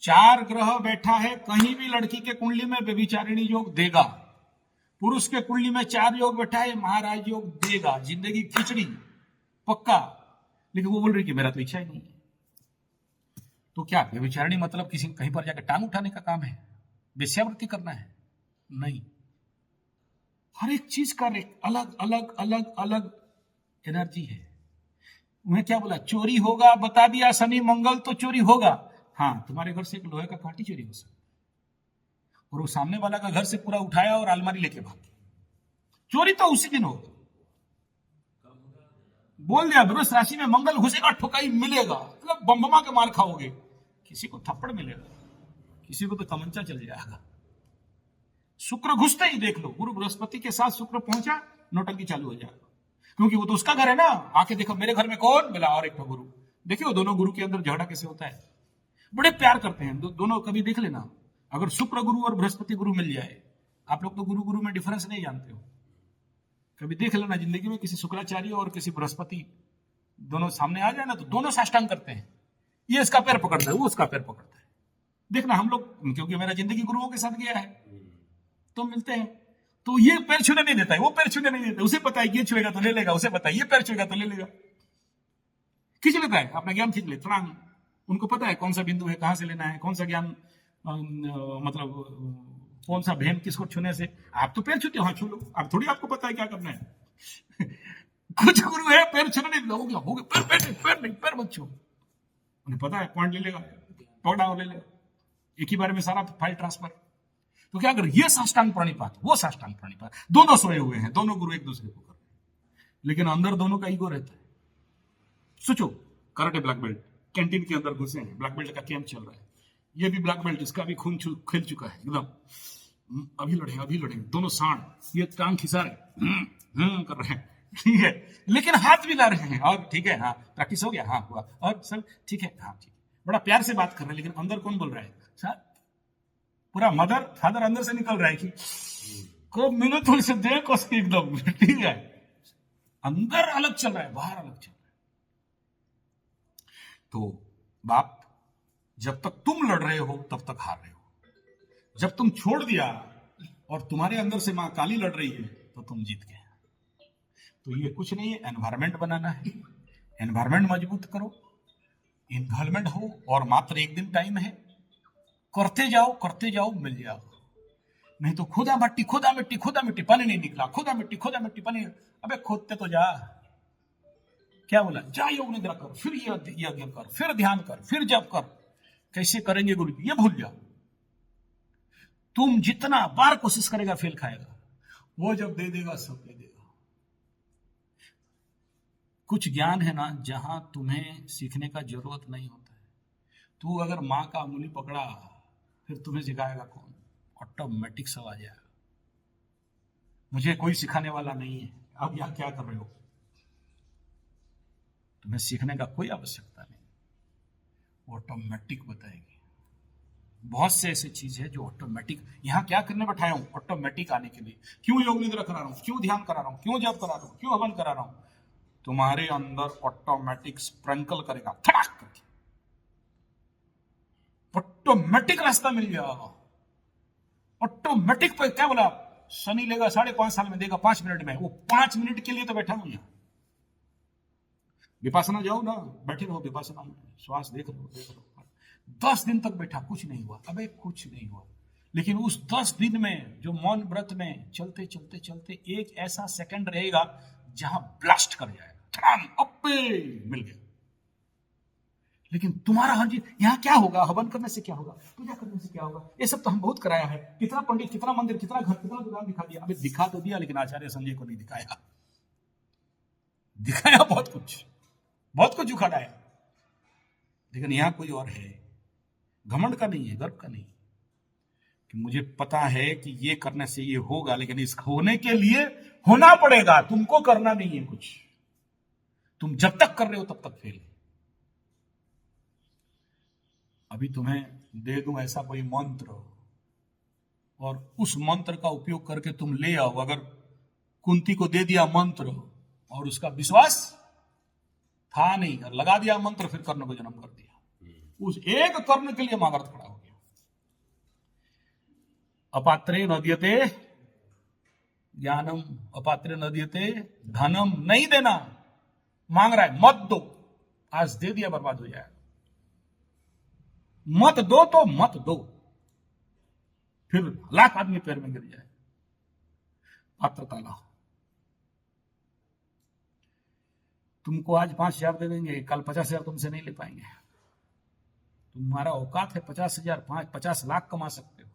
4 ग्रह बैठा है, कहीं भी लड़की के कुंडली में व्यभिचारिणी योग देगा। पुरुष के कुंडली में 4 योग बैठा है, महाराज योग देगा। जिंदगी खिचड़ी पक्का। लेकिन वो बोल रही कि मेरा तो इच्छा ही नहीं है। तो क्या व्यभिचारिणी मतलब किसी कहीं पर जाकर टांग उठाने का काम है? वेश्यावृत्ति करना है? नहीं। हर एक चीज का अलग अलग अलग अलग एनर्जी है। उन्हें क्या बोला, चोरी होगा, बता दिया शनि मंगल तो चोरी होगा। हाँ, तुम्हारे घर से एक लोहे का कांटी चोरी हो सकता, और वो सामने वाला का घर से पूरा उठाया और अलमारी लेके भाग गया। चोरी तो उसी दिन होगा। बोल दिया वृष राशि में मंगल घुसेगा, ठुकाई मिलेगा, मतलब बम्बमा के मार खाओगे। किसी को थप्पड़ मिलेगा, किसी को तो तमंचा चल जाएगा। शुक्र घुसते ही देख लो, गुरु बृहस्पति के साथ शुक्र पहुंचा, नौटंकी चालू हो जाएगा, क्योंकि वो तो उसका घर है ना। आके देखो मेरे घर में कौन, बोला और एक तो गुरु। देखियो दोनों गुरु के अंदर झगड़ा कैसे होता है, बड़े प्यार करते हैं दोनों। कभी देख लेना, अगर शुक्र गुरु और बृहस्पति गुरु मिल जाए, आप लोग तो गुरु गुरु में डिफरेंस नहीं जानते हो, कभी देख लेना जिंदगी में, किसी शुक्राचार्य और किसी बृहस्पति दोनों सामने आ जाए ना, तो दोनों साष्टांग करते हैं। ये इसका पैर पकड़ता है, वो उसका पैर पकड़ता है। देखना हम लोग, क्योंकि मेरा जिंदगी गुरुओं के साथ गया है, तो मिलते हैं, तो ये पैर छूने नहीं देता है, वो पैर छूने नहीं देता। उसे पता है ये छुएगा तो ले लेगा, उसे पता है ये पैर छुएगा तो ले लेगा, खींच लेता है, अपना ज्ञान खींच ले तुरंत। उनको पता है कौन सा बिंदु है, कहां से लेना है, कौन सा ज्ञान, मतलब कौन सा भेम किसको छूने से। आप तो पैर छूते हो, हाँ छू लो, आप थोड़ी आपको पता है क्या करना है। कुछ गुरु है पैर छूने नहीं, हो गया पैर नहीं, पैर मत छू, उन्हें पता है पॉइंट ले लेगा, पकड़ा और ले लेगा, एक ही बार में सारा फाइल ट्रांसफर। तो क्या कर, ये साष्टांग प्रणिपात, वो साष्टांग प्रणिपात, दोनों सोए हुए हैं, दोनों गुरु एक दूसरे को कर रहे हैं, लेकिन अंदर दोनों का ईगो रहता है। सोचो, कराटे ब्लैक बेल्ट कैंटीन के अंदर घुसे हैं, ब्लैक बेल्ट का कैंप चल रहा है, ये भी ब्लैक बेल्ट, इसका भी खून खिल चुका है एकदम, अभी लड़ेंगे दोनों सांड, ये टांग खिसा रहे कर रहे हैं, ठीक है, लेकिन हाथ भी ला रहे हैं, और ठीक है, हाँ प्रैक्टिस हो गया, हाँ हुआ, और सब ठीक है, हाँ ठीक है, बड़ा प्यार से बात कर रहे हैं, लेकिन अंदर कौन बोल रहा है, सर पूरा मदर फादर अंदर से निकल रहा है कि को मिलो थोड़ी से देख उसकी एकदम, ठीक है, अंदर अलग चल रहा है, बाहर अलग चल रहा है। तो बाप, जब तक तुम लड़ रहे हो तब तक हार रहे हो, जब तुम छोड़ दिया और तुम्हारे अंदर से मां काली लड़ रही है तो तुम जीत गए। तो ये कुछ नहीं है, एनवायरमेंट बनाना है, एनवायरमेंट मजबूत करो, इन्वॉल्वमेंट हो, और मात्र एक दिन टाइम है, करते जाओ मिल जाओ, नहीं तो खुदा मिट्टी पानी नहीं निकला, खुदा मिट्टी पानी, अबे खोदते तो जा, क्या बोला, जा योग निद्रा कर, फिर यज्ञ कर, फिर ध्यान कर, फिर जप कर। कैसे करेंगे गुरु जी, ये भूल जाओ। तुम जितना बार कोशिश करेगा फेल खाएगा, वो जब दे देगा सब दे देगा। कुछ ज्ञान है ना जहां तुम्हें सीखने का जरूरत नहीं होता है, तू अगर मां का अंगुली पकड़ा फिर तुम्हें सिखाएगा कौन, ऑटोमेटिक सब आ जाएगा। मुझे कोई सिखाने वाला नहीं है, अब यहां क्या कर रहे हो, तुम्हें सीखने का कोई आवश्यकता नहीं, ऑटोमेटिक बताएगी। बहुत से ऐसे चीज है जो ऑटोमेटिक, यहां क्या करने बैठाया हूं, ऑटोमेटिक आने के लिए। क्यों योग निद्रा करा रहा हूं, क्यों ध्यान करा रहा हूं, क्यों जप करा रहा हूं, क्यों हवन करा रहा हूं, तुम्हारे अंदर ऑटोमेटिक स्प्रिंकल करेगा, फटाक करके ऑटोमेटिक रास्ता मिल जाएगा। ऑटोमेटिक, क्या बोला, शनि लेगा 5.5 साल में, देगा 5 मिनट में। वो 5 मिनट के लिए तो बैठा हूं यहां। विपासना जाओ ना, बैठे रहो विपासना में, श्वास देख रहो 10 दिन तक बैठा, कुछ नहीं हुआ, अबे कुछ नहीं हुआ। लेकिन उस 10 दिन में जो मौन व्रत में चलते चलते चलते एक ऐसा सेकंड रहेगा जहां ब्लास्ट कर जाएगा, अबे मिल गया। लेकिन तुम्हारा हर चीज यहां क्या होगा, हवन करने से क्या होगा, पूजा करने से क्या होगा, ये सब तो हम बहुत कराया है। कितना पंडित, कितना मंदिर, कितना घर, कितना दुकान दिखा दिया। अबे दिखा तो दिया, लेकिन आचार्य संजय को नहीं दिखाया। दिखाया बहुत कुछ उखाड़ा है, लेकिन यहां कोई और है। घमंड का नहीं है, गर्व का नहीं, कि मुझे पता है कि ये करने से ये होगा, लेकिन इस होने के लिए होना पड़ेगा, तुमको करना नहीं है कुछ। तुम जब तक कर रहे हो तब तक फेल। अभी तुम्हें दे दूं ऐसा कोई मंत्र, और उस मंत्र का उपयोग करके तुम ले आओ। अगर कुंती को दे दिया मंत्र और उसका विश्वास था नहीं, और लगा दिया मंत्र, फिर कर्ण को जन्म कर दिया। उस एक कर्ण के लिए महाभारत खड़ा हो गया। अपात्रे नदीयते ज्ञानम, अपात्रे नदीयते धनम। नहीं देना, मांग रहा है, मत दो, आज दे दिया बर्बाद हो जाएगा। मत दो तो मत दो, फिर लाख आदमी पैर में गिर जाए। पात्रता लाओ। तुमको आज 5,000 दे देंगे, कल 50,000 तुमसे नहीं ले पाएंगे। तुम्हारा औकात है 50,000, 50 लाख कमा सकते हो,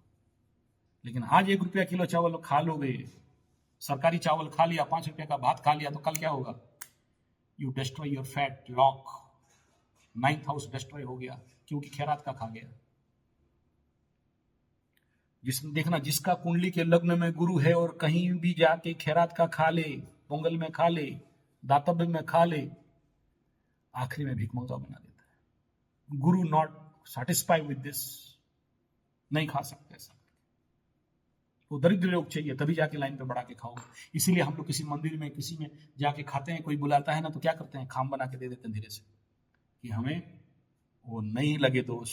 लेकिन आज 1 रुपया किलो चावल खा लोगे, सरकारी चावल खा लिया, 5 रुपये का भात खा लिया, तो कल क्या होगा? You destroy your fat lock, 9th house destroy हो गया, क्योंकि खैरात का खा गया। जिसमें देखना, जिसका कुंडली के लग्न में गुरु है और कहीं भी जाके खैरात का खा ले, पोंगल में खा ले, दातव्य में खा ले, आखिरी में भिखमंगा बना देता है। गुरु नॉट सेटिस्फाइड विद दिस, नहीं खा सकते ऐसा। वो दरिद्र लोग चाहिए, तभी जाके लाइन पे बढ़ा के खाओ। इसीलिए हम लोग किसी मंदिर में, किसी में जाके खाते हैं, कोई बुलाता है ना, तो क्या करते हैं? खाम बना के दे देते हैं धीरे से, कि हमें वो नहीं लगे दोष।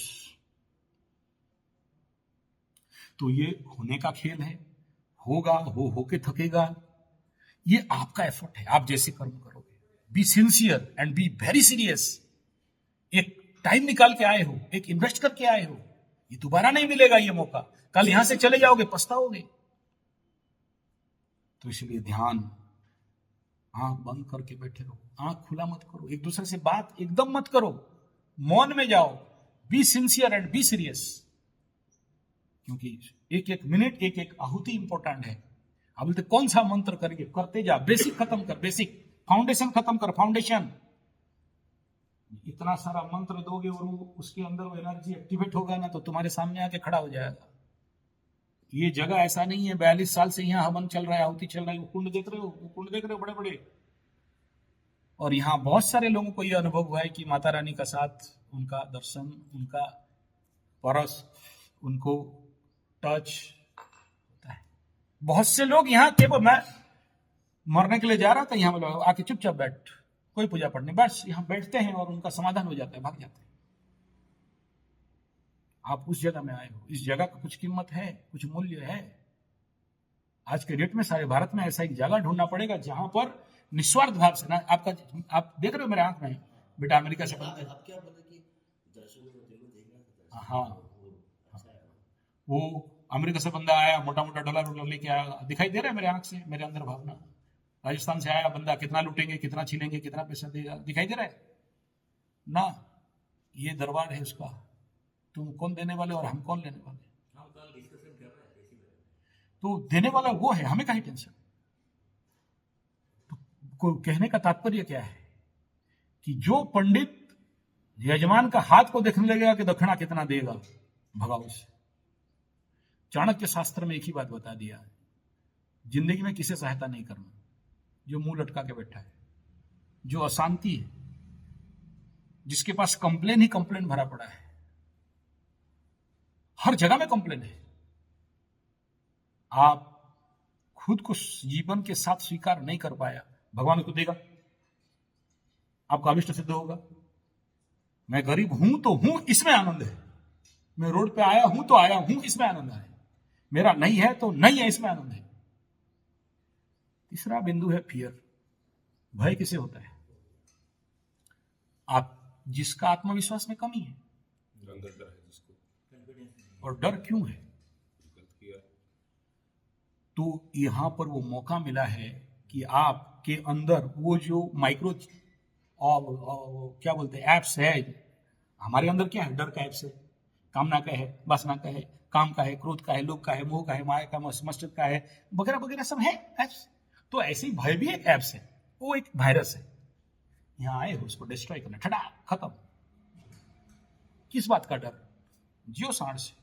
तो ये होने का खेल है, होगा, होके थकेगा। ये आपका एफर्ट है, आप जैसे कर्म करोगे। Be sincere and be very serious. एक टाइम निकाल के आए हो, एक इन्वेस्ट करके आए हो, ये दोबारा नहीं मिलेगा ये मौका। कल यहां से चले जाओगे, पछताओगे। तो इसलिए ध्यान, आंख बंद करके बैठे रहो, आंख खुला मत करो, एक दूसरे से बात एकदम मत करो, मौन में जाओ। Be sincere and be serious, क्योंकि एक एक मिनट, एक एक आहुति इंपॉर्टेंट है। अब बोलते कौन सा मंत्र करेंगे? करते जा, बेसिक खत्म कर, बेसिक फाउंडेशन खत्म कर, फाउंडेशन। इतना सारा मंत्र दोगे और उसके अंदर वो एनर्जी एक्टिवेट होगा ना, तो तुम्हारे सामने आके खड़ा हो जाएगा। ये जगह ऐसा नहीं है 42 साल से यहाँ हवन चल रहा है, आहुति चल रहा है। वो कुंड देख रहे हो, वो कुंड देख रहे हो बड़े बड़े। और यहाँ बहुत सारे लोगों को ये अनुभव हुआ है कि माता रानी का साथ, उनका दर्शन, उनका परस, उनको टच होता है। बहुत से लोग यहाँ केवल, मैं मरने के लिए जा रहा था, यहाँ लोग आके चुपचाप बैठ, कोई पूजा पाठ नहीं, बस यहाँ बैठते हैं और उनका समाधान हो जाता है, भाग जाते हैं। आप उस जगह में आए हो, इस जगह का कुछ कीमत है, कुछ मूल्य है। आज के डेट में सारे भारत में ऐसा एक जगह ढूंढना पड़ेगा जहां पर निस्वार्थ भाव से ना, आपका, आप देख रहे हो मेरे आंख में, बेटा अमेरिका से बंदा है। क्या बोले कि दर्शन में देखना था। हाँ, वो अमेरिका से बंदा आया, मोटा मोटा डॉलर लेके आया, दिखाई दे रहा है मेरे आंख से, मेरे अंदर भावना। राजस्थान से आया बंदा, कितना लूटेंगे, कितना छीनेंगे, कितना पैसा देगा, दिखाई दे रहा है ना। ये दरबार है उसका। तुम कौन देने वाले और हम कौन लेने वाले? हम कल डिस्कशन कर रहे हैं इसी में। तो देने वाला वो है, हमें काहे टेंशन? तो कहने का तात्पर्य क्या है कि जो पंडित यजमान का हाथ को देखने लगेगा कि दक्षिणा कितना देगा, भगाओ से। चाणक्य शास्त्र में एक ही बात बता दिया, जिंदगी में किसे सहायता नहीं करना। जो मुंह लटका के बैठा है, जो अशांति है, जिसके पास कंप्लेन ही कंप्लेन भरा पड़ा है, हर जगह में कंप्लेन है। आप खुद को जीवन के साथ स्वीकार नहीं कर पाया, भगवान उसको देगा, आपका अभिष्ट सिद्ध होगा। मैं गरीब हूं तो हूं, इसमें आनंद है। मैं रोड पे आया हूं तो आया हूं, इसमें आनंद है। मेरा नहीं है तो नहीं है, इसमें आनंद है। तीसरा बिंदु है फियर। भय किसे होता है? आप जिसका आत्मविश्वास में कमी है। अंदर डर है जिसको, और डर क्यों है? गलत किया। तो यहां पर वो मौका मिला है कि आपके अंदर वो जो माइक्रो और क्या बोलते हैं एप्स है। हमारे अंदर क्या है? डर का एप्स है, कामना का है, वासना का है, काम का है, क्रोध का है, लोभ का है, मोह का है, माया का, मस्जिद का है, वगैरह वगैरह सब है एप्स। तो ऐसे ही भय भी एक एप्स है, वो एक वायरस है। यहां आए हो उसको डिस्ट्रॉय करना, ठटा खत्म। किस बात का डर? जियो सांड से।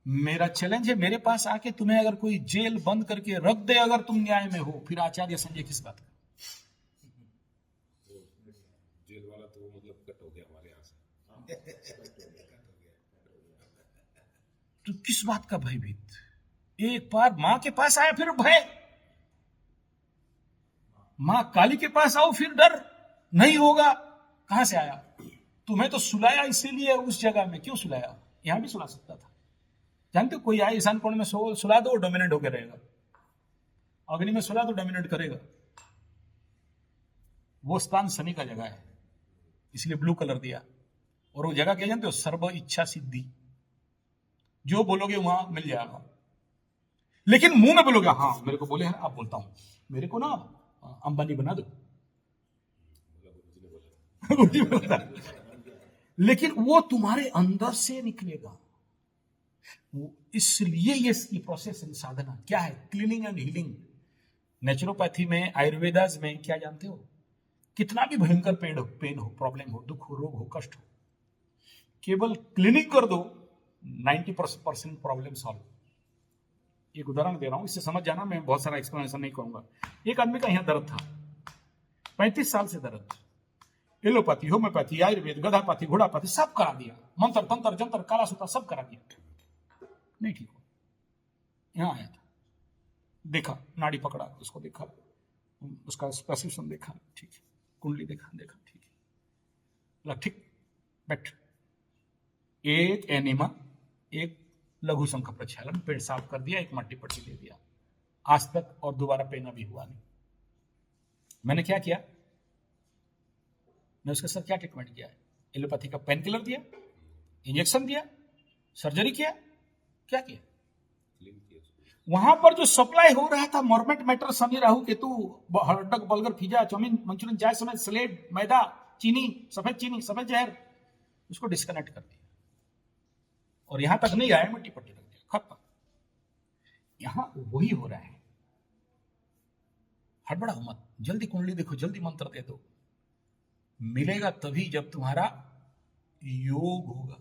मेरा चैलेंज है, मेरे पास आके तुम्हें अगर कोई जेल बंद करके रख दे, अगर तुम न्याय में हो, फिर आचार्य संजय किस बात का? जेल वाला तो वो मतलब कट हो गया हमारे यहाँ से। तो किस बात का भयभीत? एक बार मां के पास आया फिर भय, मां काली के पास आओ फिर डर नहीं होगा। कहां से आया? तुम्हें तो सुलाया इसीलिए उस जगह में। क्यों सुलाया? यहां भी सुला सकता था। जानते हो, कोई आए ईशान कोण में सुला दो, डोमिनेट होकर रहेगा। अग्नि में सुला तो डोमिनेट करेगा। वो स्थान शनि का जगह है, इसलिए ब्लू कलर दिया। और वो जगह क्या जानते हो? सर्व इच्छा सिद्धि। जो बोलोगे वहां मिल जाएगा। लेकिन मुंह में बोलोगे हाँ मेरे को बोले हैं, अब बोलता हूं मेरे को ना अंबानी बना दो। लेकिन वो तुम्हारे अंदर से निकलेगा। इसलिए ये इसकी प्रोसेस एंड साधना क्या है, क्लीनिंग एंड हीलिंग। नेचुरोपैथी में, आयुर्वेदास में क्या जानते हो, कितना भी भयंकर पेन हो, प्रॉब्लम हो, दुख हो, रोग हो, कष्ट हो, केवल क्लीनिंग कर दो 90% प्रॉब्लम सॉल्व। एक उदाहरण दे रहा हूं, इससे समझ जाना, मैं बहुत सारा एक्सप्लेनेशन नहीं करूंगा। एक आदमी का यहां दर्द था, 35 साल से दर्द, एलोपैथी, होम्योपैथी, आयुर्वेद, गधापाथी, घोड़ापाथी सब करा दिया, मंत्र तंत्र जंत्र काला सूता सब करा दिया, नहीं ठीक हो। यहां आया था, देखा, नाड़ी पकड़ा, उसको देखा, उसका स्पेसिफिकेशन देखा, ठीक है, कुंडली देखा, ठीक है, ठीक, बैठ। एक एनिमा, एक लघु शंख प्रक्षालन, पेट साफ कर दिया, एक मट्टी पट्टी दे दिया, आज तक और दोबारा पेन अभी हुआ नहीं। मैंने क्या किया, मैं उसके साथ क्या ट्रीटमेंट किया, एलोपैथी का पेन किलर दिया, इंजेक्शन दिया, सर्जरी किया, क्या किया। वहां पर जो सप्लाई हो रहा था मॉर्मेट मैटर, शनि राहु केतु, हरडक बलगर पिज्जा चाउमीन मंचूरियन चाय समेत स्लेट मैदा चीनी सफेद जहर, उसको डिस्कनेक्ट कर दिया और यहां तक नहीं आया, मिट्टी पट्टी रख दिया, खत्म। यहां वही हो रहा है, हड़बड़ाओ मत, जल्दी कुंडली देखो, जल्दी मंत्र दे दो, मिलेगा तभी जब तुम्हारा योग होगा।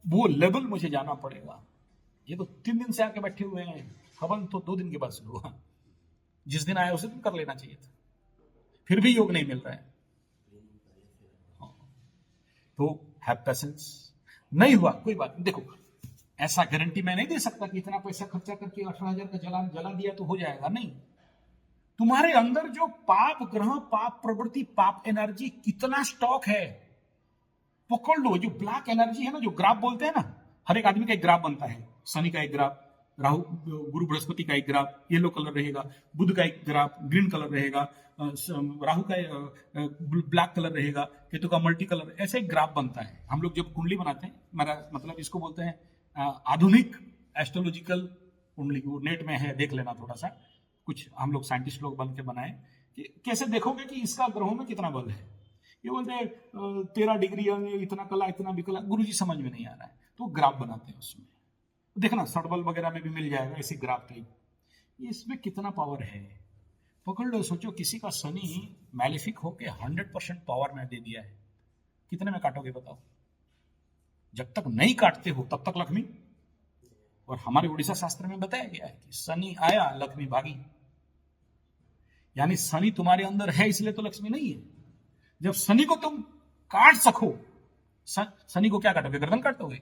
वो लेवल मुझे जाना पड़ेगा। ये तो 3 दिन से आके बैठे हुए हैं, हवन तो 2 दिन के बाद शुरू हुआ, जिस दिन आया उसी दिन कर लेना चाहिए था, फिर भी योग नहीं मिल रहा है। तो हैव पेशेंस। नहीं हुआ कोई बात नहीं, देखो ऐसा गारंटी मैं नहीं दे सकता कि इतना पैसा खर्चा करके 18,000 का जला दिया तो हो जाएगा, नहीं। तुम्हारे अंदर जो पाप ग्रह, पाप प्रवृत्ति, पाप एनर्जी कितना स्टॉक है, पकड़ लो। जो ब्लैक एनर्जी है ना, जो ग्राफ बोलते हैं ना, हर एक आदमी का एक ग्राफ बनता है, शनि का एक ग्राफ, राहु गुरु बृहस्पति का एक ग्राफ येलो कलर रहेगा, बुध का एक ग्राफ ग्रीन कलर रहेगा, राहु का ब्लैक कलर रहेगा, केतु का मल्टी कलर, ऐसे एक ग्राफ बनता है। हम लोग जब कुंडली बनाते हैं, मेरा मतलब इसको बोलते हैं आधुनिक एस्ट्रोलॉजिकल कुंडली, वो नेट में है, देख लेना थोड़ा सा, कुछ हम लोग साइंटिस्ट लोग बन के बनाए कि कैसे देखोगे कि इसका ग्रहों में कितना बल है। ये बोलते हैं 13 डिग्री इतना कला इतना विकला, गुरुजी समझ में नहीं आ रहा है, तो ग्राफ बनाते हैं उसमें, देखना सटबल वगैरह में भी मिल जाएगा ऐसे ग्राफ टाइप। इसमें कितना पावर है पकड़ लो। सोचो किसी का शनि मैलिफिक होके 100% पावर में दे दिया है, कितने में काटोगे बताओ। जब तक नहीं काटते हो तब तक लक्ष्मी, और हमारे उड़ीसा शास्त्र में बताया गया है कि शनि आया लक्ष्मी भागी, यानी शनि तुम्हारे अंदर है इसलिए तो लक्ष्मी नहीं है। जब शनि को तुम काट सको, शनि को क्या काटोगे, गर्दन काटोगे।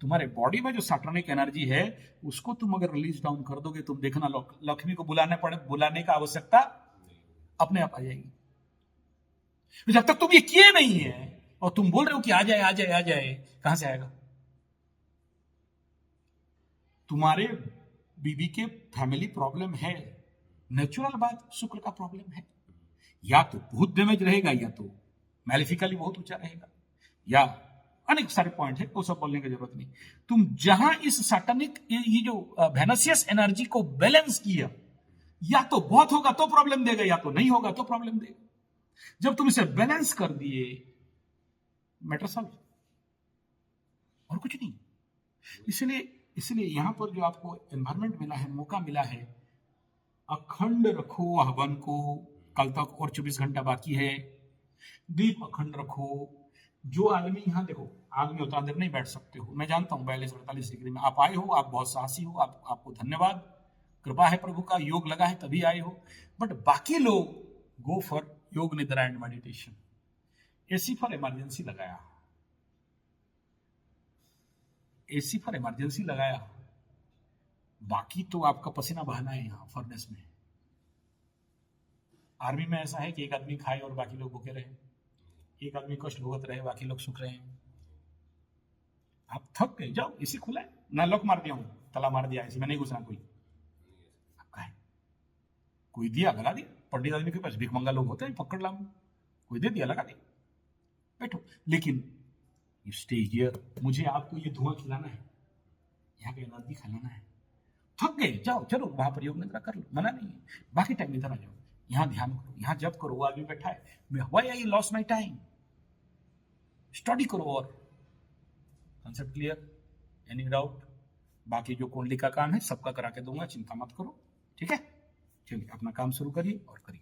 तुम्हारे बॉडी में जो सैटर्निक एनर्जी है उसको तुम अगर रिलीज डाउन कर दोगे, तुम देखना लक्ष्मी को बुलाने का आवश्यकता अपने आप आ जाएगी। जब तक तुम ये किए नहीं है और तुम बोल रहे हो कि आ जाए आ जाए आ जाए, कहां से आएगा। तुम्हारे बीबी के फैमिली प्रॉब्लम है, नेचुरल बात, शुक्र का प्रॉब्लम है, या तो बहुत डैमेज रहेगा, या तो मैलिफिकली बहुत ऊंचा रहेगा, या अनेक सारे पॉइंट है, वो सब बोलने की जरूरत नहीं। तुम जहां इस सैटनिक ये जो वेनसियस एनर्जी को बैलेंस किया, या तो बहुत होगा तो प्रॉब्लम देगा, या तो नहीं होगा तो प्रॉब्लम देगा। जब तुम इसे बैलेंस कर दिए, मैटर सॉल्व, और कुछ नहीं। इसलिए यहां पर जो आपको एनवायरमेंट मिला है, मौका मिला है, अखंड रखो हवन को, कल तक और 24 घंटा बाकी है, दीप अखंड रखो। जो आदमी यहां देखो, आग में उतना देर नहीं बैठ सकते हो, मैं जानता हूं 42-48 डिग्री में आप आए हो, आप बहुत साहसी हो, आपको धन्यवाद, कृपा है प्रभु का, योग लगा है तभी आए हो। बट बाकी लोग गो फॉर योग निद्रा and meditation. AC for emergency लगाया, एसी फॉर इमरजेंसी लगाया, बाकी तो आपका पसीना बहाना है यहां फर्नेस में। आर्मी में ऐसा है कि एक आदमी खाए और बाकी लोग भूखे रहे, एक आदमी कष्ट भुगत रहे, बाकी लोग सुख रहे हैं। आप थक गए, जाओ, इसी खुला है ना, लॉक मार दिया हूं, ताला मार दिया, इसी में नहीं घुसना कोई। आपका है, कोई दिया लगा दिया, पंडित आदमी के पास भीख मंगा लोग होते हैं, पकड़ ला, कोई दे दिया लगा दिया, बैठो। लेकिन यू स्टे हियर, मुझे आपको ये धुआं खिलाना है, यहाँ पे एनर्जी खिलाना है। थक गए, जाओ चलो वहां पर योग निद्रा कर लो, मना नहीं है। बाकी टाइम इधर आ जाओ, यहाँ ध्यान करो, यहाँ जप करो। वो आदमी बैठा है, why I loss my time, study करो। और कंसेप्ट क्लियर? Any doubt? बाकी जो कुंडली का काम है सबका करा के दूंगा, चिंता मत करो, ठीक है? चलिए अपना काम शुरू करिए और करिए।